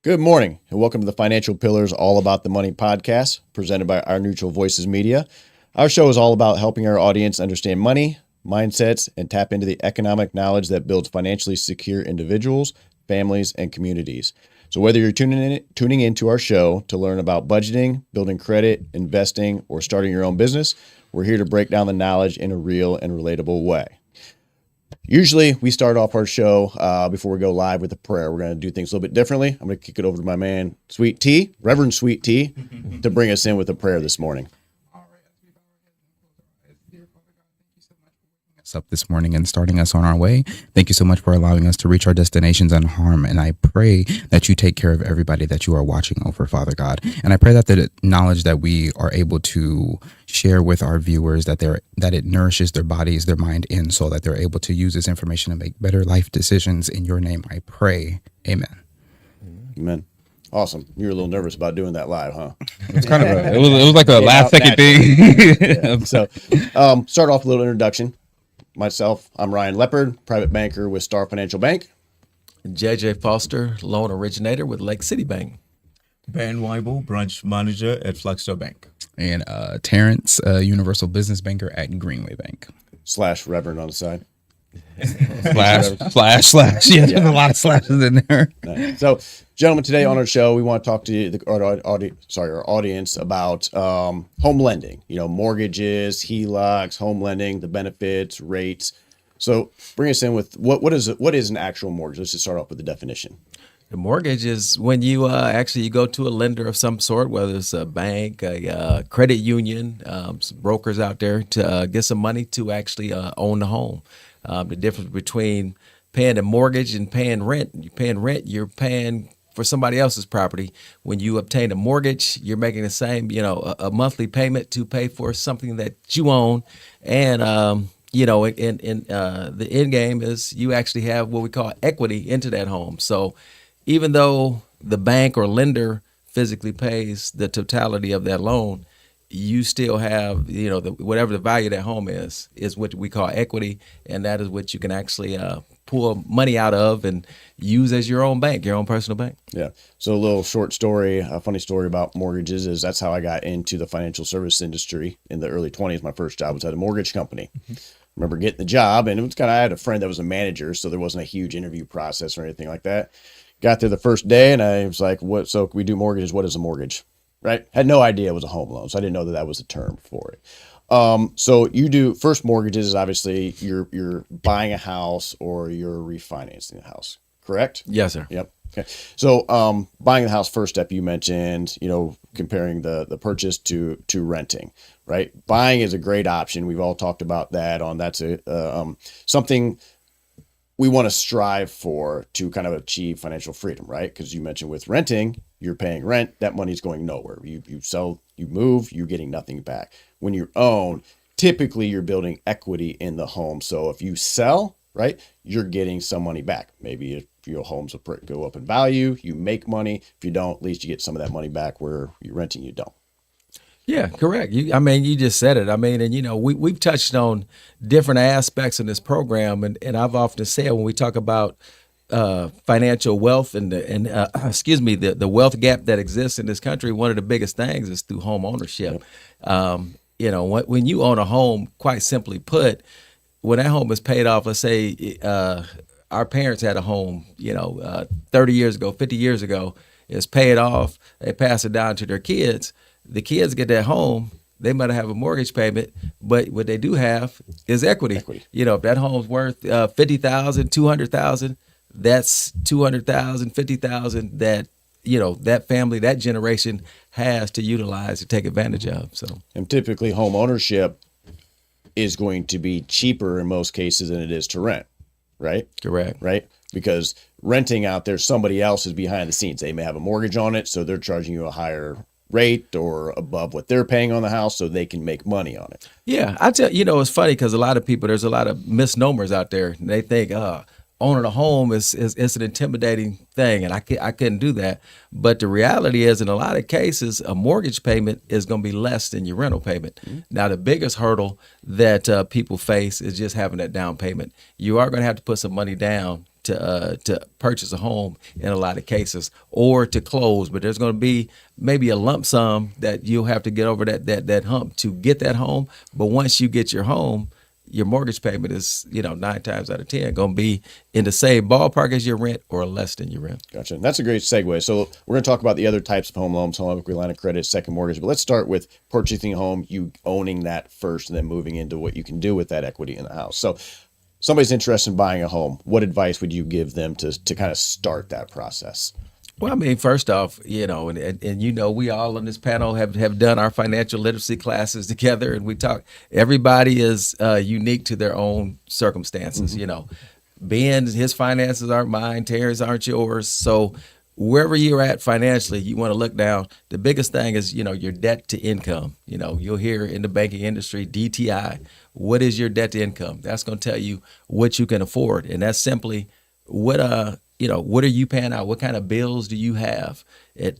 Good morning, and welcome to the Financial Pillars All About the Money podcast, presented by Our Neutral Voices Media. Our show is all about helping our audience understand money, mindsets, and tap into the economic knowledge that builds financially secure individuals, families, and communities. So whether you're tuning into our show to learn about budgeting, building credit, investing, or starting your own business, we're here to break down the knowledge in a real and relatable way. Usually we start off our show before we go live with a prayer. We're going to do things a little bit differently. I'm going to kick it over to my man, Sweet T, Reverend Sweet T, to bring us in with a prayer this morning. Up this morning and starting us on our way. Thank you so much for allowing us to reach our destinations unharmed. And I pray that you take care of everybody that you are watching over, Father God. And I pray that the knowledge that we are able to share with our viewers, that it nourishes their bodies, their mind, and soul, that they're able to use this information to make better life decisions. In your name, I pray. Amen. Amen. Awesome. You were a little nervous about doing that live, huh? It's kind of it was like a last second thing. Yeah. So start off with a little introduction. Myself, I'm Ryan Leopard, private banker with Star Financial Bank. JJ Foster, loan originator with Lake City Bank. Ben Weibel, branch manager at Flagstaff Bank. And Terrence, universal business banker at Greenway Bank. / Reverend on the side. Slash. Yeah, there's a lot of slashes in there. Nice. So, gentlemen, today on our show, we want to talk to our audience about home lending. You know, mortgages, HELOCs, home lending, the benefits, rates. So, bring us in with what is an actual mortgage? Let's just start off with the definition. The mortgage is when you you go to a lender of some sort, whether it's a bank, a credit union, some brokers out there to get some money to actually own the home. The difference between paying a mortgage and paying rent. You're paying for somebody else's property. When you obtain a mortgage, you're making the same, a monthly payment to pay for something that you own. And, the end game is you actually have what we call equity into that home. So even though the bank or lender physically pays the totality of that loan, you still have, whatever the value of that home is what we call equity, and that is what you can actually pull money out of and use as your own bank, your own personal bank. Yeah. So a little short story, a funny story about mortgages is that's how I got into the financial service industry in the early 20s. My first job was at a mortgage company. Mm-hmm. I remember getting the job, and it was I had a friend that was a manager, so there wasn't a huge interview process or anything like that. Got there the first day, and I was like, "What? So we do mortgages. What is a mortgage?" Right? Had no idea it was a home loan, so I didn't know that was a term for it. So you do first mortgages is obviously you're buying a house or you're refinancing a house, correct? Yes, sir. Yep. Okay. So buying the house, first step you mentioned, comparing the purchase to renting, right? Buying is a great option. We've all talked about that. That's something we want to strive for to kind of achieve financial freedom, right? Because you mentioned with renting, you're paying rent, that money's going nowhere. You sell, you move, you're getting nothing back. When you own, typically you're building equity in the home. So if you sell, right, you're getting some money back. Maybe if your homes will go up in value, you make money. If you don't, at least you get some of that money back. Where you're renting, you don't. Yeah, correct. You just said it. We've touched on different aspects in this program, and I've often said when we talk about financial wealth and the wealth gap that exists in this country, one of the biggest things is through home ownership. Yep. When you own a home, quite simply put, when that home is paid off, let's say our parents had a home, 30 years ago, 50 years ago, it's paid off, they pass it down to their kids. The kids get that home, they might have a mortgage payment, but what they do have is equity. If that home's worth $50,000, $200,000, that's $200,000, $50,000 that that family, that generation has to utilize to take advantage of. So, and typically home ownership is going to be cheaper in most cases than it is to rent, right? Correct. Right? Because renting out there, somebody else is behind the scenes. They may have a mortgage on it, so they're charging you a higher rate or above what they're paying on the house so they can make money on it. Yeah, I tell it's funny because a lot of people, there's a lot of misnomers out there. They think owning a home is an intimidating thing, and I couldn't do that. But the reality is, in a lot of cases, a mortgage payment is going to be less than your rental payment. Mm-hmm. Now, the biggest hurdle that people face is just having that down payment. You are going to have to put some money down to purchase a home in a lot of cases, or to close. But there's going to be maybe a lump sum that you'll have to get over that hump to get that home. But once you get your home, your mortgage payment is, 9 times out of 10 going to be in the same ballpark as your rent or less than your rent. Gotcha. And that's a great segue. So we're going to talk about the other types of home loans, home equity line of credit, second mortgage. But let's start with purchasing a home, you owning that first, and then moving into what you can do with that equity in the house. So somebody's interested in buying a home. What advice would you give them to kind of start that process? Well, I mean, first off, and we all on this panel have done our financial literacy classes together, and we talk. Everybody is unique to their own circumstances. Ben, his finances aren't mine, Terry's aren't yours. So wherever you're at financially, you want to look down. The biggest thing is, your debt to income. You'll hear in the banking industry, DTI. What is your debt to income? That's going to tell you what you can afford, and that's simply what are you paying out? What kind of bills do you have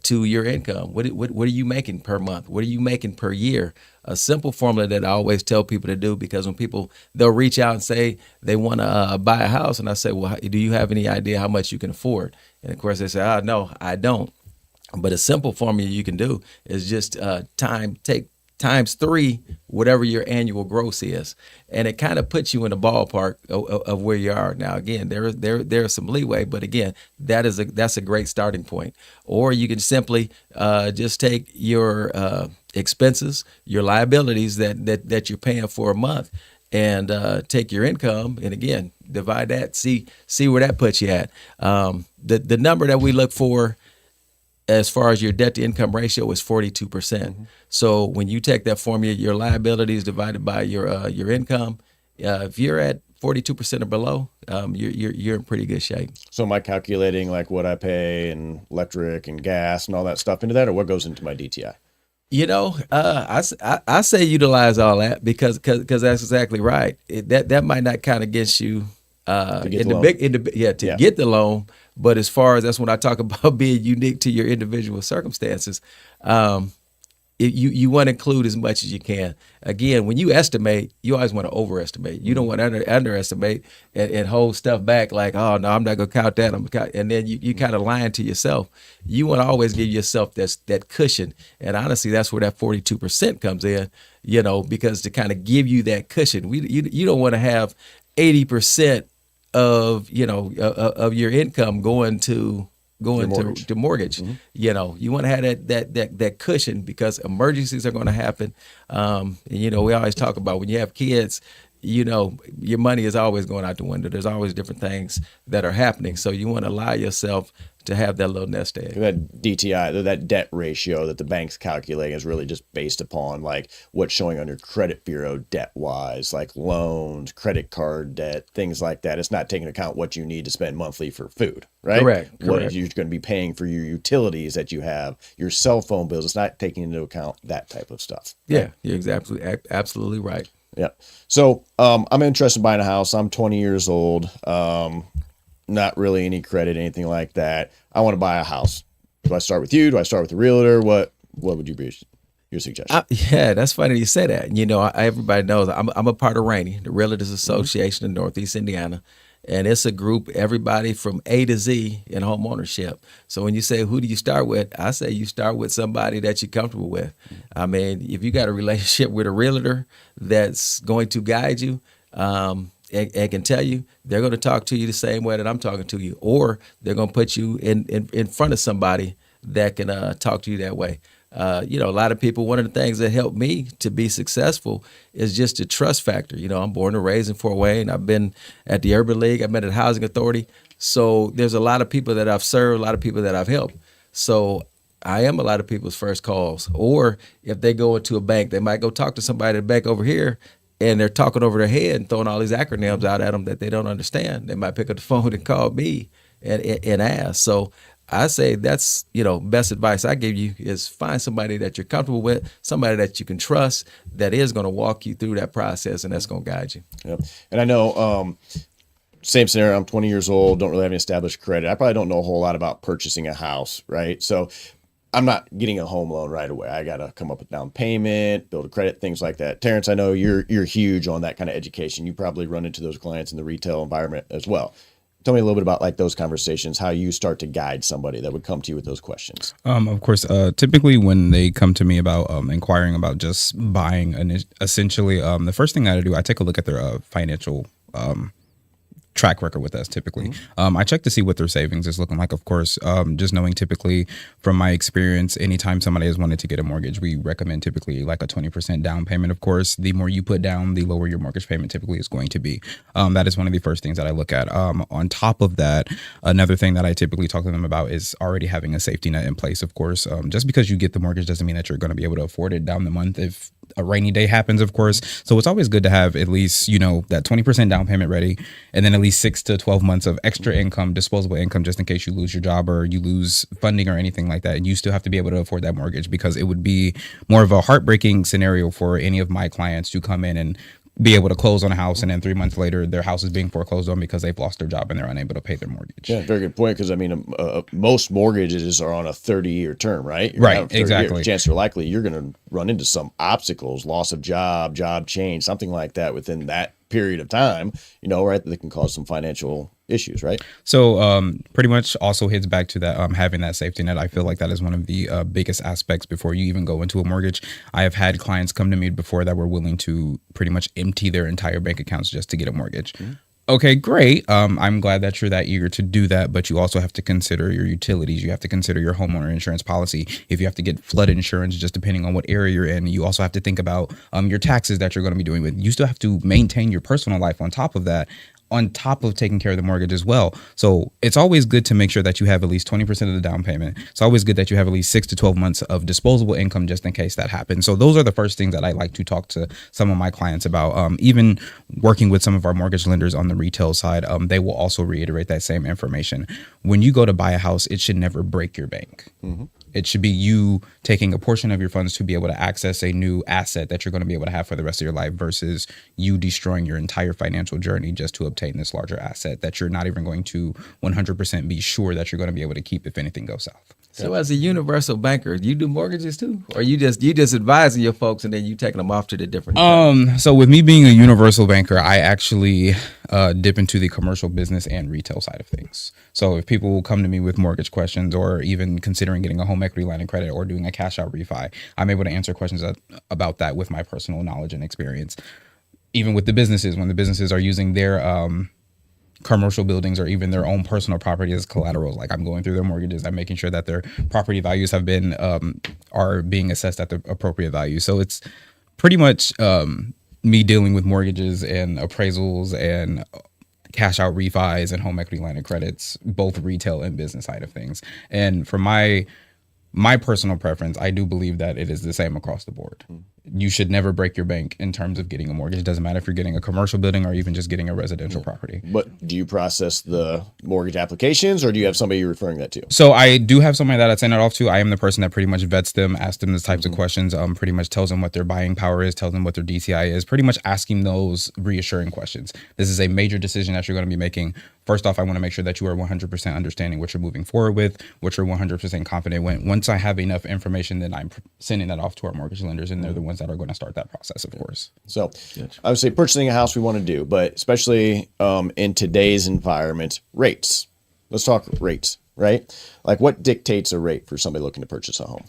to your income? What are you making per month? What are you making per year? A simple formula that I always tell people to do, because when they'll reach out and say they want to buy a house, and I say, well, do you have any idea how much you can afford? And of course they say, no, I don't. But a simple formula you can do is just take times 3 whatever your annual gross is, and it kind of puts you in the ballpark of where you are now. Again, there's some leeway, but again, that's a great starting point. Or you can simply just take your expenses, your liabilities that you're paying for a month, and take your income, and again, divide that, see where that puts you at. The number that we look for as far as your debt to income ratio is 42%. Mm-hmm. So when you take that formula, your liabilities divided by your income, if you're at 42% or below, you're in pretty good shape. So am I calculating like what I pay and electric and gas and all that stuff into that, or what goes into my DTI? I say utilize all that because that's exactly right. That might not count against you get the loan. But as far as that's when I talk about being unique to your individual circumstances, you want to include as much as you can. Again, when you estimate, you always want to overestimate. You don't want to underestimate and hold stuff back like, oh, no, I'm not going to count that. And then you kind of lying to yourself. You want to always give yourself that cushion. And honestly, that's where that 42% comes in, because to kind of give you that cushion. You don't want to have 80% of your income going to mortgage. To mortgage. Mm-hmm. You want to have that cushion, because emergencies are going to happen. And we always talk about when you have kids, your money is always going out the window. There's always different things that are happening. So you want to allow yourself to have that little nest egg. That DTI, that debt ratio that the bank's calculating is really just based upon like what's showing on your credit bureau debt-wise, like loans, credit card debt, things like that. It's not taking into account what you need to spend monthly for food, right? Correct. What you're going to be paying for your utilities that you have, your cell phone bills. It's not taking into account that type of stuff. Right? Yeah, you're absolutely right. Yeah. So I'm interested in buying a house. I'm 20 years old. Not really any credit, anything like that. I want to buy a house. Do I start with you? Do I start with the realtor? What would you be your suggestion? Yeah, that's funny you say that. Everybody knows I'm a part of Rainey, the Realtors Association in Northeast Indiana. And it's a group, everybody from A to Z in home ownership. So when you say, who do you start with? I say you start with somebody that you're comfortable with. I mean, if you got a relationship with a realtor that's going to guide you, and can tell you, they're going to talk to you the same way that I'm talking to you, or they're going to put you in front of somebody that can talk to you that way. A lot of people, one of the things that helped me to be successful is just the trust factor. I'm born and raised in Fort Wayne. I've been at the Urban League. I've been at the Housing Authority. So there's a lot of people that I've served, a lot of people that I've helped. So I am a lot of people's first calls. Or if they go into a bank, they might go talk to somebody at the bank over here, and they're talking over their head and throwing all these acronyms out at them that they don't understand. They might pick up the phone and call me and ask. So I say that's, best advice I give you is find somebody that you're comfortable with, somebody that you can trust, that is going to walk you through that process, and that's going to guide you. Yep. And I know, same scenario, I'm 20 years old, don't really have any established credit. I probably don't know a whole lot about purchasing a house, right? So I'm not getting a home loan right away. I got to come up with down payment, build a credit, things like that. Terrence, I know you're huge on that kind of education. You probably run into those clients in the retail environment as well. Tell me a little bit about like those conversations, how you start to guide somebody that would come to you with those questions. Of course, typically when they come to me about inquiring about just buying, essentially, the first thing I do, I take a look at their financial track record with us typically. I check to see what their savings is looking like. Of course, just knowing typically from my experience, anytime somebody has wanted to get a mortgage, we recommend typically like a 20% down payment. Of course, the more you put down, the lower your mortgage payment typically is going to be. That is one of the first things that I look at. On top of that, another thing that I typically talk to them about is already having a safety net in place. Of course, just because you get the mortgage doesn't mean that you're going to be able to afford it down the month if a rainy day happens, of course. So it's always good to have at least, that 20% down payment ready, and then at least 6 to 12 months of extra income, disposable income, just in case you lose your job or you lose funding or anything like that. And you still have to be able to afford that mortgage, because it would be more of a heartbreaking scenario for any of my clients to come in and be able to close on a house, and then 3 months later their house is being foreclosed on because they've lost their job and they're unable to pay their mortgage. Yeah, very good point. Because I mean, most mortgages are on a 30-year term, right? Right, exactly. Chances are likely you're going to run into some obstacles, loss of job change, something like that within that period of time. Right, that can cause some financial issues, right? So pretty much also hits back to that having that safety net. I feel like that is one of the biggest aspects before you even go into a mortgage. I have had clients come to me before that were willing to pretty much empty their entire bank accounts just to get a mortgage. Okay, great. I'm glad that you're that eager to do that, but you also have to consider your utilities. You have to consider your homeowner insurance policy. If you have to get flood insurance, just depending on what area you're in, you also have to think about your taxes that you're going to be doing with. You still have to maintain your personal life on top of that, on top of taking care of the mortgage as well. So it's always good to make sure that you have at least 20% of the down payment. It's always good that you have at least 6 to 12 months of disposable income just in case that happens. So those are the first things that I like to talk to some of my clients about. Even working with some of our mortgage lenders on the retail side, they will also reiterate that same information. When you go to buy a house, it should never break your bank. It should be you taking a portion of your funds to be able to access a new asset that you're going to be able to have for the rest of your life, versus you destroying your entire financial journey just to obtain this larger asset that you're not even going to 100% be sure that you're going to be able to keep if anything goes south. So as a universal banker, you do mortgages too? Or you just advising your folks and then you taking them off to the different So with me being a universal banker, I actually dip into the commercial business and retail side of things. So if people will come to me with mortgage questions, or even considering getting a home equity line of credit or doing a cash out refi, I'm able to answer questions about that with my personal knowledge and experience. Even with the businesses, when the businesses are using their commercial buildings or even their own personal property as collaterals, like I'm going through their mortgages, I'm making sure that their property values have been are being assessed at the appropriate value. So it's pretty much me dealing with mortgages and appraisals and cash out refis and home equity line of credits, both retail and business side of things. And for my personal preference, I do believe that it is the same across the board. You should never break your bank in terms of getting a mortgage. It doesn't matter if you're getting a commercial building or even just getting a residential property. But do you process the mortgage applications, or do you have somebody you're referring that to? So I do have somebody that I send it off to. I am the person that pretty much vets them, asks them the types of questions, pretty much tells them what their buying power is, tells them what their DTI is, pretty much asking those reassuring questions. This is a major decision that you're going to be making. First off, I want to make sure that you are 100% understanding what you're moving forward with, what you're 100% confident with. Once I have enough information, then I'm sending that off to our mortgage lenders, and they're the ones that are going to start that process, of course. So I would say purchasing a house we want to do, but especially in today's environment, rates. Let's talk rates, right? Like what dictates a rate for somebody looking to purchase a home?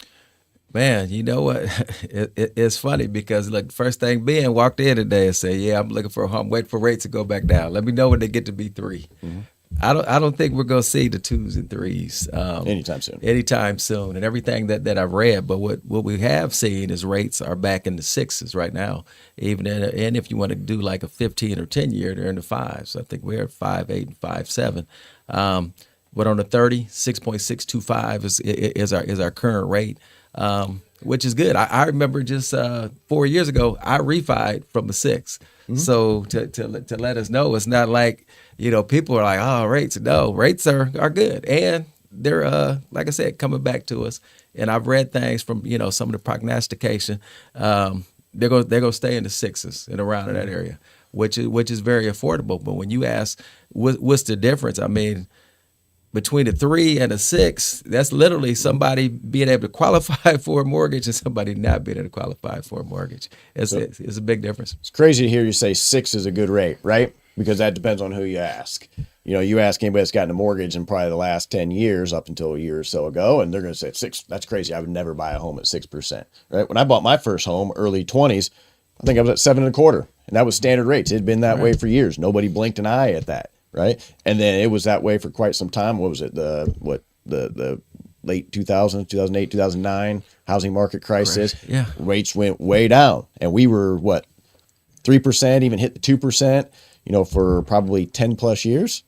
Man, you know what? It's funny because like first thing Ben walked in today and said, "Yeah, I'm looking for a home. Wait for rates to go back down. Let me know when they get to be 3." I don't think we're gonna see the 2s and 3s anytime soon. And everything that I've read, but what we have seen is rates are back in the 6s right now. And if you want to do like a 15 or 10 year, they're in the 5s. I think we're at 5.8 and 5.7. But on the 30, 6.625 is our current rate. Which is good. I remember just 4 years ago, I refied from a 6. So to let us know, it's not like, people are like, oh, rates. No, rates are good. And they're, like I said, coming back to us. And I've read things from, some of the prognostication. They're going to stay in the 6s and around in that area, which is very affordable. But when you ask what's the difference, I mean, between a 3 and a 6, that's literally somebody being able to qualify for a mortgage and somebody not being able to qualify for a mortgage. It's a big difference. It's crazy to hear you say 6 is a good rate, right? Because that depends on who you ask. You ask anybody that's gotten a mortgage in probably the last 10 years up until a year or so ago, and they're going to say six. That's crazy. I would never buy a home at 6%. Right? When I bought my first home, early 20s, I think I was at 7.25%, and that was standard rates. It had been that way for years. Nobody blinked an eye at that. Right. And then it was that way for quite some time. What was it? The late 2000s, 2008, 2009 housing market crisis. Yeah. Rates went way down, and we were 3%, even hit the 2%, for probably 10 plus years.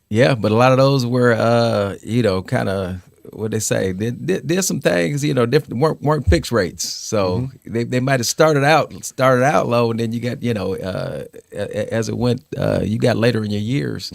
Yeah, but a lot of those were, kind of what they say. There's some things, different weren't fixed rates. So they might have started out low, and then you got, as it went, you got later in your years,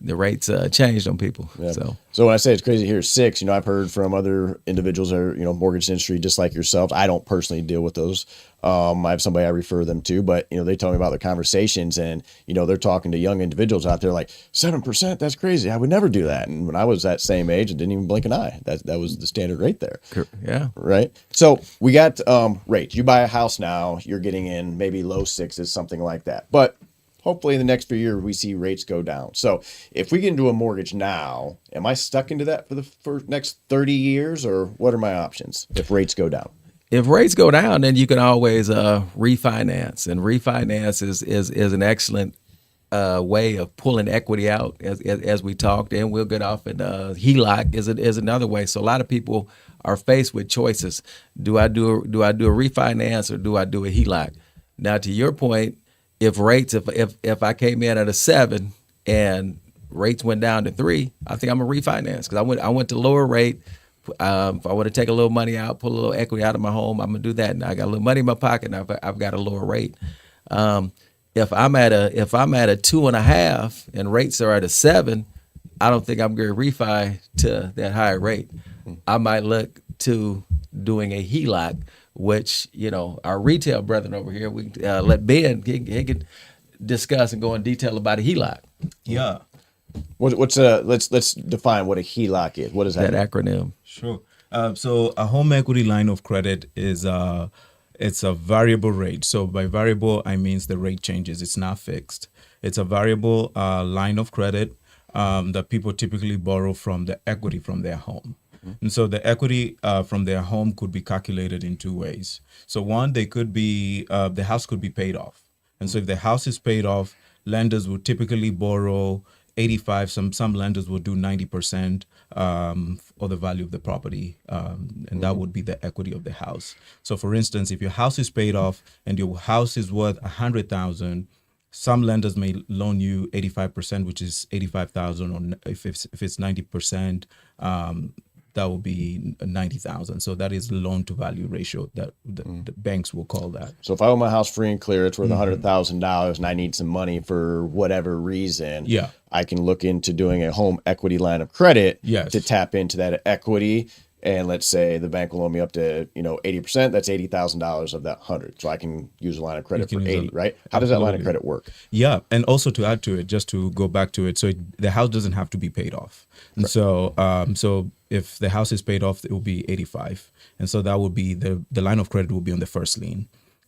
the rates changed on people. Yeah. So when I say it's crazy here, 6, I've heard from other individuals that are, mortgage industry, just like yourselves. I don't personally deal with those. I have somebody I refer them to, but, they tell me about their conversations, and, they're talking to young individuals out there like 7%. That's crazy. I would never do that. And when I was that same age, I didn't even blink an eye. That was the standard rate there. Yeah. Right. So we got rates. You buy a house now, you're getting in maybe low 6s, something like that. But hopefully in the next few years, we see rates go down. So if we get into a mortgage now, am I stuck into that for next 30 years, or what are my options if rates go down? If rates go down, then you can always refinance, and refinance is an excellent way of pulling equity out, as we talked, and we'll get off. And HELOC is another way. So a lot of people are faced with choices. Do I do a refinance, or do I do a HELOC? Now, to your point, if I came in at a 7 and rates went down to 3, I think I'm gonna refinance, because I went to lower rate. If I want to take a little money out, pull a little equity out of my home, I'm gonna do that. Now I got a little money in my pocket, and I've got a lower rate. If I'm at a 2.5 and rates are at a 7, I don't think I'm going to refi to that higher rate. I might look to doing a HELOC, which, our retail brethren over here, we let Ben, he can discuss and go in detail about a HELOC. Yeah. Let's define what a HELOC is. What is that? That acronym. Sure. So a home equity line of credit is it's a variable rate. So by variable, I mean the rate changes. It's not fixed. It's a variable line of credit that people typically borrow from the equity from their home. And so the equity from their home could be calculated in 2 ways. So one, they could be the house could be paid off. And so if the house is paid off, lenders would typically borrow 85. Some lenders will do 90% of the value of the property, and that would be the equity of the house. So, for instance, if your house is paid off and your house is worth $100,000, some lenders may loan you 85%, which is $85,000, or if it's 90%. That will be 90,000. So that is loan to value ratio that the banks will call that. So if I own my house free and clear, it's worth $100,000, and I need some money for whatever reason. Yeah. I can look into doing a home equity line of credit Yes. to tap into that equity. And let's say the bank will loan me up to 80%. That's $80,000 of that 100. So I can use a line of credit for 80, right? How does that line of credit work? Yeah, and also to add to it, just to go back to it, so the house doesn't have to be paid off. And so if the house is paid off, it will be 85, and so that would be the line of credit will be on the first lien.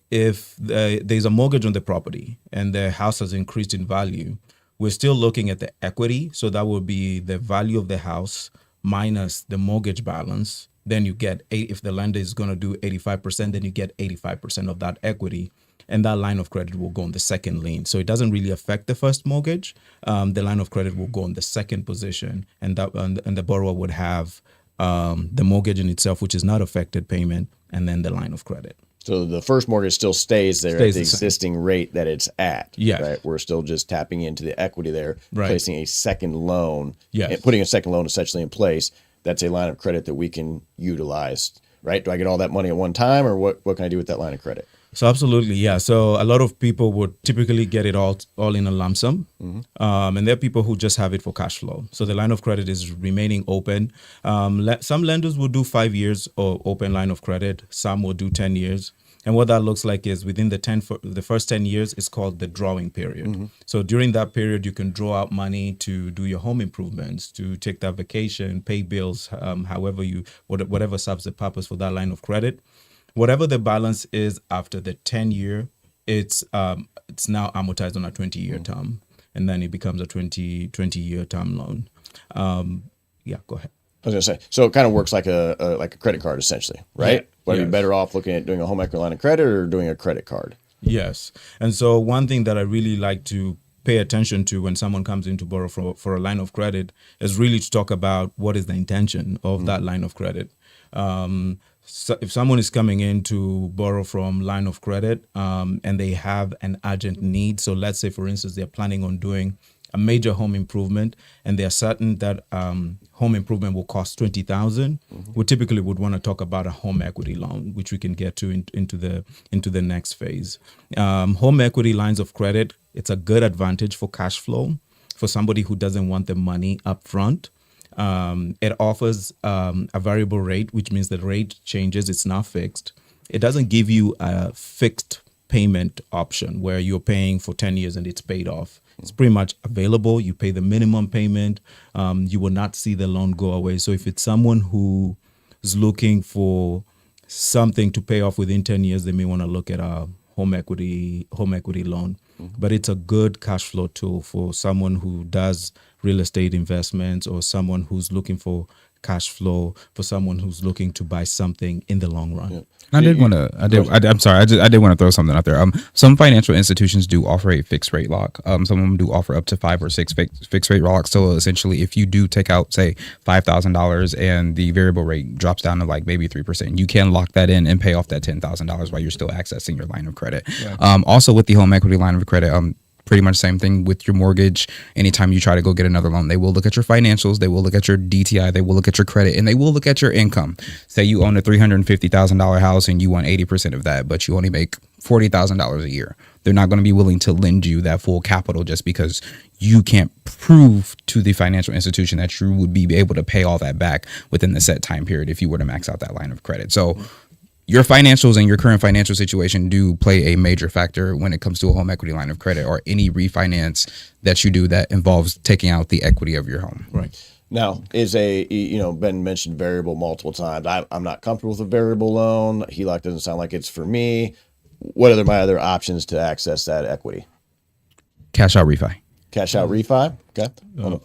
If there's a mortgage on the property and the house has increased in value, we're still looking at the equity. So that would be the value of the house minus the mortgage balance. Then you get if the lender is going to do 85%, then you get 85% of that equity, and that line of credit will go on the second lien. So it doesn't really affect the first mortgage. The line of credit will go on the second position, and the borrower would have the mortgage in itself, which is not affected payment, and then the line of credit. So the first mortgage still stays there at the existing rate that it's at. Yes. Right. We're still just tapping into the equity there, Right. placing a second loan, Yes. and putting a second loan essentially in place. That's a line of credit that we can utilize, right? Do I get all that money at one time, or what can I do with that line of credit? So absolutely, yeah. So a lot of people would typically get it all in a lump sum, and there are people who just have it for cash flow. So the line of credit is remaining open. Some lenders will do 5 years or open line of credit. Some will do 10 years. And what that looks like is within the first 10 years, it's called the drawing period. So during that period, you can draw out money to do your home improvements, to take that vacation, pay bills, whatever serves the purpose for that line of credit. Whatever the balance is after the 10-year, it's now amortized on a 20-year term. and then it becomes a 20-year term loan. Yeah, go ahead. I was gonna say, so it kind of works like a credit card essentially, right? Yeah. But are you Yes. better off looking at doing a home equity line of credit or doing a credit card? Yes. And so one thing that I really like to pay attention to when someone comes in to borrow for a line of credit is really to talk about what is the intention of that line of credit. So if someone is coming in to borrow from line of credit and they have an urgent need, so let's say, for instance, they're planning on doing a major home improvement and they're certain that home improvement will cost $20,000, we typically would want to talk about a home equity loan, which we can get to into the next phase. Home equity lines of credit, it's a good advantage for cash flow for somebody who doesn't want the money up front. It offers a variable rate, which means the rate changes. It's not fixed. It doesn't give you a fixed payment option where you're paying for 10 years and it's paid off. It's pretty much available. You pay the minimum payment. You will not see the loan go away. So if it's someone who is looking for something to pay off within 10 years, they may want to look at a home equity loan. But it's a good cash flow tool for someone who does real estate investments or someone who's looking for cash flow, for someone who's looking to buy something in the long run. Yeah. I did want to. I did want to throw something out there. Some financial institutions do offer a fixed rate lock. Some of them do offer up to 5 or 6 fixed rate locks. So essentially, if you do take out, say, $5,000 and the variable rate drops down to like maybe 3%, you can lock that in and pay off that $10,000 while you're still accessing your line of credit. Yeah. Also, with the home equity line of credit, pretty much same thing with your mortgage. Anytime you try to go get another loan, they will look at your financials, they will look at your DTI, they will look at your credit, and they will look at your income. Say you own a $350,000 house and you want 80% of that, but you only make $40,000 a year. They're not going to be willing to lend you that full capital just because you can't prove to the financial institution that you would be able to pay all that back within the set time period if you were to max out that line of credit. So your financials and your current financial situation do play a major factor when it comes to a home equity line of credit or any refinance that you do that involves taking out the equity of your home. Right. Now, Ben mentioned variable multiple times. I'm not comfortable with a variable loan. HELOC doesn't sound like it's for me. What are my other options to access that equity? Cash out refi. Cash out refi? Okay.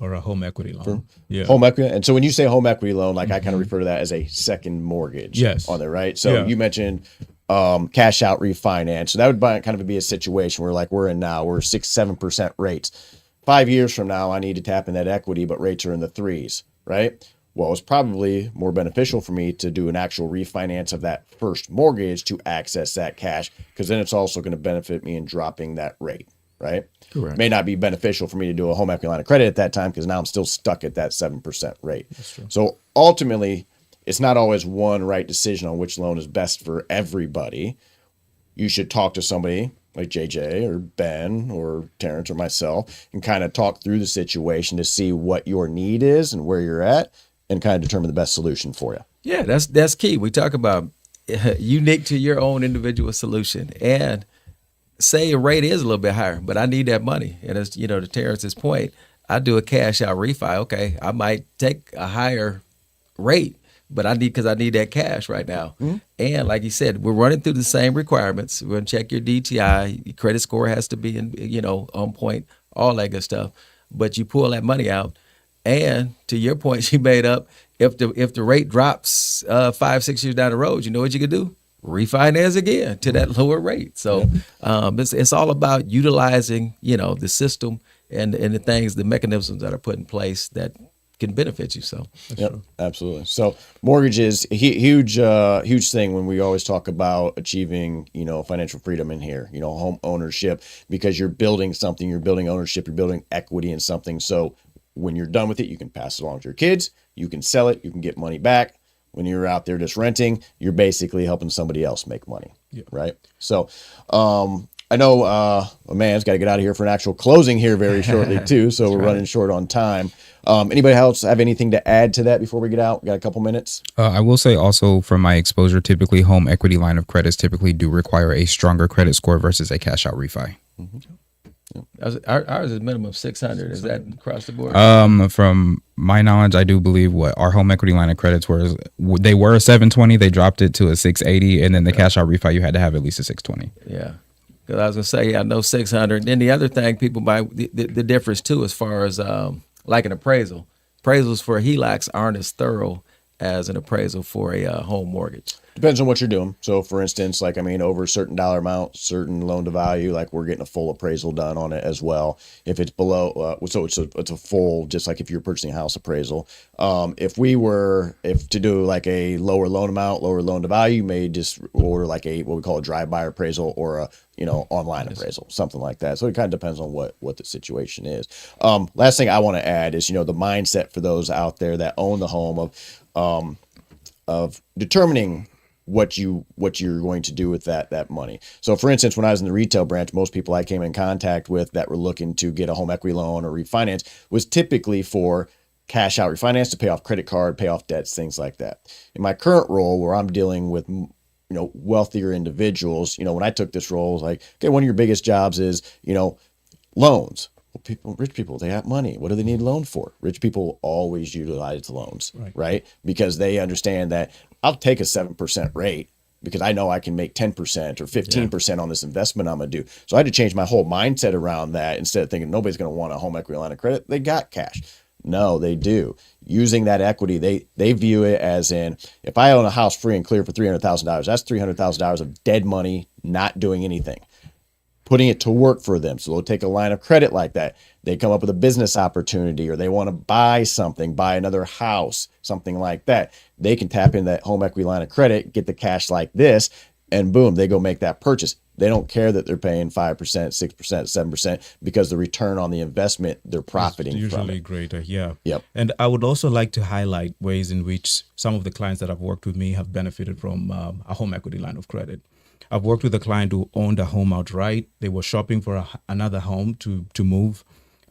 Or a home equity loan. Yeah. Home equity. And so when you say home equity loan, like I kind of refer to that as a second mortgage. Yes. On there, right? So you mentioned cash out refinance. So that would kind of be a situation where like we're in now, we're 6-7% rates. 5 years from now, I need to tap in that equity, but rates are in the 3s, right? Well, it's probably more beneficial for me to do an actual refinance of that first mortgage to access that cash, because then it's also going to benefit me in dropping that rate, right? Correct. May not be beneficial for me to do a home equity line of credit at that time because now I'm still stuck at that 7% rate. That's true. So ultimately, it's not always one right decision on which loan is best for everybody. You should talk to somebody like JJ or Ben or Terrence or myself and kind of talk through the situation to see what your need is and where you're at and kind of determine the best solution for you. Yeah, that's key. We talk about unique to your own individual solution. And say a rate is a little bit higher, but I need that money. And as to Terrence's point, I do a cash out refi. Okay, I might take a higher rate, but I need that cash right now. Mm-hmm. And like you said, we're running through the same requirements. We're gonna check your DTI, your credit score has to be on point, all that good stuff. But you pull that money out, and to your point you made up, if the rate drops 5-6 years down the road, you know what you could do? Refinance again to that lower rate. So it's all about utilizing the system and the things, the mechanisms that are put in place that can benefit you. So absolutely. So mortgage is a huge thing when we always talk about achieving financial freedom in here, home ownership, because you're building something, you're building ownership, you're building equity in something. So when you're done with it, you can pass it along to your kids, you can sell it, you can get money back. When you're out there just renting, you're basically helping somebody else make money, right? So I know a man's got to get out of here for an actual closing here very shortly too, so we're running short on time. Anybody else have anything to add to that before we get out? We got a couple minutes. I will say also from my exposure, typically home equity line of credits typically do require a stronger credit score versus a cash out refi. Mm-hmm. Ours is minimum 600. Is that across the board? From my knowledge, I do believe our home equity line of credits they were a 720. They dropped it to a 680, and then the cash out refi you had to have at least a 620. Yeah. Because I was gonna say, yeah, I know 600. Then the other thing, people buy the difference too, as far as like an appraisal. Appraisals for HELOCs aren't as thorough as an appraisal for a home mortgage. Depends on what you're doing. So, for instance, like, I mean, over a certain dollar amount, certain loan to value, like we're getting a full appraisal done on it as well. If it's below, so it's a full, just like if you're purchasing a house appraisal. If to do like a lower loan amount, lower loan to value, you may just order like what we call a drive-by appraisal or a, online appraisal, something like that. So it kind of depends on what the situation is. Last thing I want to add is, the mindset for those out there that own the home of determining what you're going to do with that money. So for instance, when I was in the retail branch, most people I came in contact with that were looking to get a home equity loan or refinance was typically for cash out refinance to pay off credit card, pay off debts, things like that. In my current role, where I'm dealing with wealthier individuals, when I took this role, it was like, okay, one of your biggest jobs is loans. Well, rich people, they have money. What do they need a loan for? Rich people always utilize loans, right? Because they understand that I'll take a 7% rate because I know I can make 10% or 15% on this investment I'm going to do. So I had to change my whole mindset around that. Instead of thinking nobody's going to want a home equity line of credit, they got cash. No, they do. Using that equity, they view it as in, if I own a house free and clear for $300,000, that's $300,000 of dead money, not doing anything. Putting it to work for them. So they'll take a line of credit like that. They come up with a business opportunity, or they want to buy something, buy another house, something like that. They can tap in that home equity line of credit, get the cash like this, and boom, they go make that purchase. They don't care that they're paying 5%, 6%, 7% because the return on the investment, they're profiting usually from it. Greater, yeah. Yep. And I would also like to highlight ways in which some of the clients that have worked with me have benefited from a home equity line of credit. I've worked with a client who owned a home outright. They were shopping for another home to move,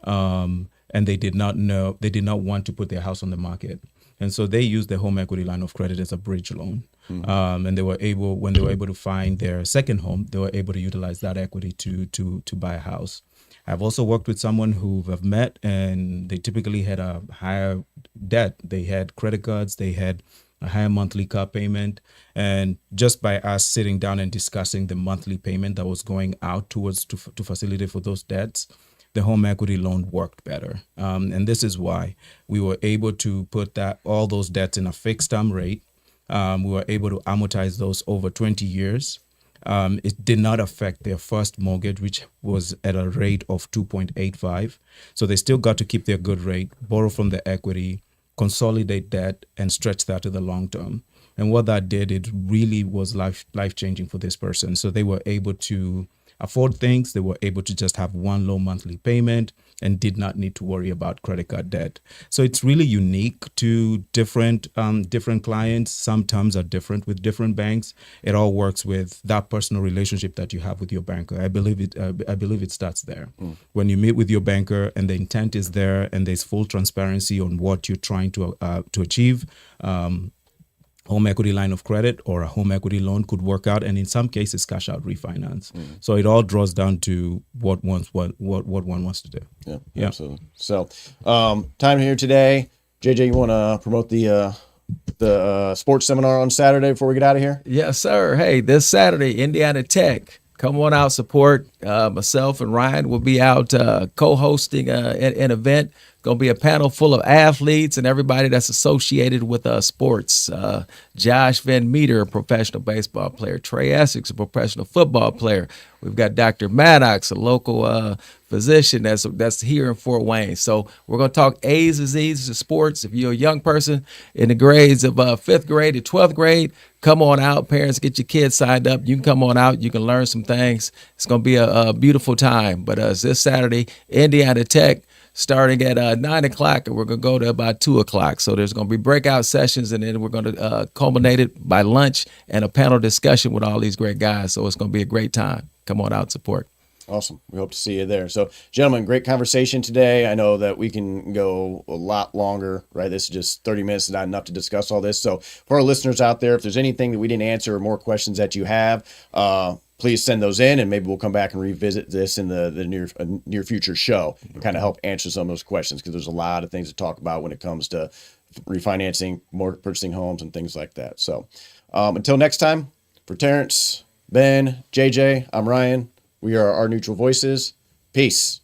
and they did not want to put their house on the market. And so they used the home equity line of credit as a bridge loan. And when they were able to find their second home, they were able to utilize that equity to buy a house. I've also worked with someone who I've met, and they typically had a higher debt. They had credit cards, they had a higher monthly car payment. And just by us sitting down and discussing the monthly payment that was going out towards to facilitate for those debts, the home equity loan worked better. And this is why we were able to put all those debts in a fixed term rate. We were able to amortize those over 20 years. It did not affect their first mortgage, which was at a rate of 2.85. So they still got to keep their good rate, borrow from the equity, consolidate that, and stretch that to the long term. And what that did, it really was life changing for this person. So they were able to afford things. They were able to just have one low monthly payment and did not need to worry about credit card debt. So it's really unique to different clients. Some terms are different with different banks. It all works with that personal relationship that you have with your banker. I believe it starts there. When you meet with your banker and the intent is there and there's full transparency on what you're trying to achieve. Home equity line of credit or a home equity loan could work out, and in some cases, cash out refinance. So it all draws down to what one wants to do. Yeah, absolutely. So, time here today, JJ. You want to promote the sports seminar on Saturday before we get out of here? Yes, sir. Hey, this Saturday, Indiana Tech. Come on out, support. Myself and Ryan will be out co-hosting an event. Going to be a panel full of athletes and everybody that's associated with sports. Josh Van Meter, a professional baseball player. Trey Essex, a professional football player. We've got Dr. Maddox, a local physician that's here in Fort Wayne. So we're going to talk A's and Z's of sports. If you're a young person in the grades of 5th grade to 12th grade, come on out. Parents, get your kids signed up. You can come on out. You can learn some things. It's going to be a beautiful time. But it's this Saturday, Indiana Tech, starting at 9 o'clock, and we're going to go to about 2 o'clock. So there's going to be breakout sessions, and then we're going to culminate it by lunch and a panel discussion with all these great guys. So it's going to be a great time. Come on out, support. Awesome. We hope to see you there. So, gentlemen, great conversation today. I know that we can go a lot longer, right? This is just 30 minutes, not enough to discuss all this. So for our listeners out there, if there's anything that we didn't answer or more questions that you have, please send those in, and maybe we'll come back and revisit this in the near future show and kind of help answer some of those questions, because there's a lot of things to talk about when it comes to refinancing, purchasing homes, and things like that. So until next time, for Terrence, Ben, JJ, I'm Ryan. We are our neutral voices. Peace.